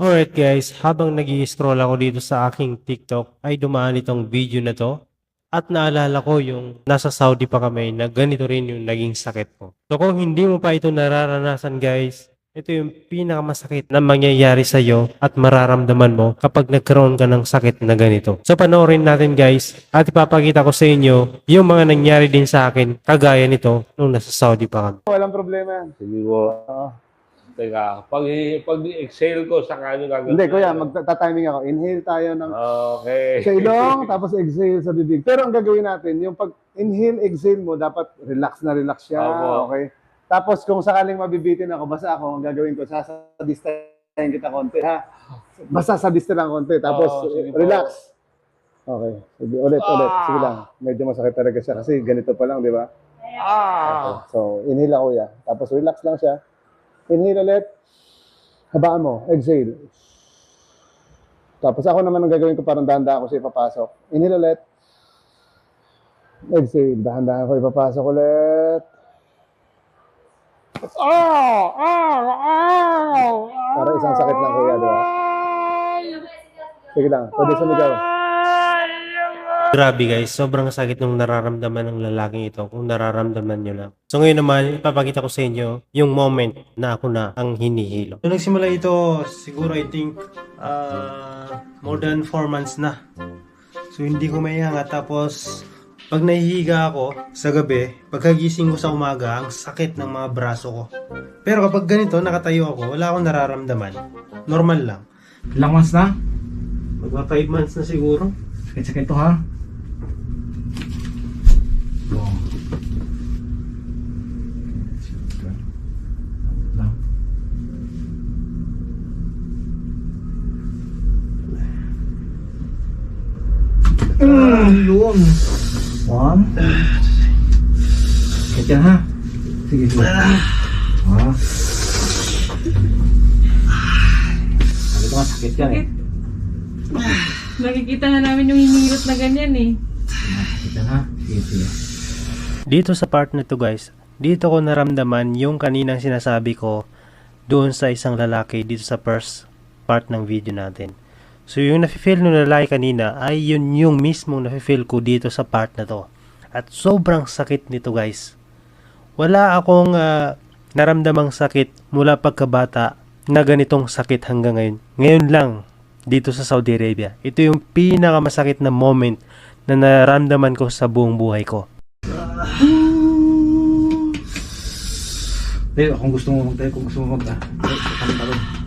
Alright guys, habang nag-i-scroll ako dito sa aking TikTok ay dumaan itong video na to at naalala ko yung nasa Saudi pa kami na ganito rin yung naging sakit ko. So kung hindi mo pa ito nararanasan guys, ito yung pinakamasakit na mangyayari sa iyo at mararamdaman mo kapag nagkaroon ka ng sakit na ganito. So panoorin natin guys at ipapakita ko sa inyo yung mga nangyari din sa akin kagaya nito nung nasa Saudi pa kami. Walang problema yan. Sige po. Teka, pag-exhale ko, saka nyo gagawin. Hindi, kuya, magta-timing ako. Inhale tayo ng Okay. sa ilong, tapos exhale sa bibig. Pero ang gagawin natin, yung pag-inhale, exhale mo, dapat relax na relax siya. Opo. Okay? Tapos kung sakaling mabibitin ako, basta ako, ang gagawin ko, sasadistahin kita konti, ha? Basta sadista lang konti, tapos sige po. relax. Okay. Sige, ulit. Sige lang. Medyo masakit talaga siya kasi ganito pa lang, di ba? Okay. So, inhale ako, ya. Tapos relax lang siya. Inhale ulit. Habaan mo. Exhale. Tapos ako naman ang gagawin ko, parang dahan-dahan ko siya ipapasok. Inhale ulit. Exhale. Dahan-dahan ko ipapasok ulit. Para isang sakit lang, kuya, di ba? Sige lang. Pwede sumigaw. Grabe guys, sobrang sakit nung nararamdaman ng lalaking ito kung nararamdaman nyo lang. So ngayon naman, ipapakita ko sa inyo yung moment na ako na ang hinihilo. So nagsimula ito, siguro I think more than 4 months na. So hindi ko maihangat, tapos pag nahihiga ako sa gabi, pagkagising ko sa umaga, ang sakit ng mga braso ko. Pero kapag ganito, nakatayo ako, wala akong nararamdaman. Normal lang. Ilang months na? Magpa 5 months na siguro. Sakit-sakit to ha? Oh. Lang. Yun. 1. Sakit yan ha? Sige. Sabi ko nga sakit yan eh. Nakikita na namin yung hinihilot na ganyan eh. Sakit yan ha? Sige. Dito sa part na to guys, dito ko naramdaman yung kaninang sinasabi ko doon sa isang lalaki dito sa first part ng video natin. So yung nafe-feel ng lalaki kanina ay yun yung mismong nafe-feel ko dito sa part na to. At sobrang sakit nito guys. Wala akong naramdamang sakit mula pagkabata na ganitong sakit hanggang ngayon. Ngayon lang dito sa Saudi Arabia. Ito yung pinakamasakit na moment na naramdaman ko sa buong buhay ko. Pero kung gusto mo magtayo, kung gusto mo magtayo, kami talon.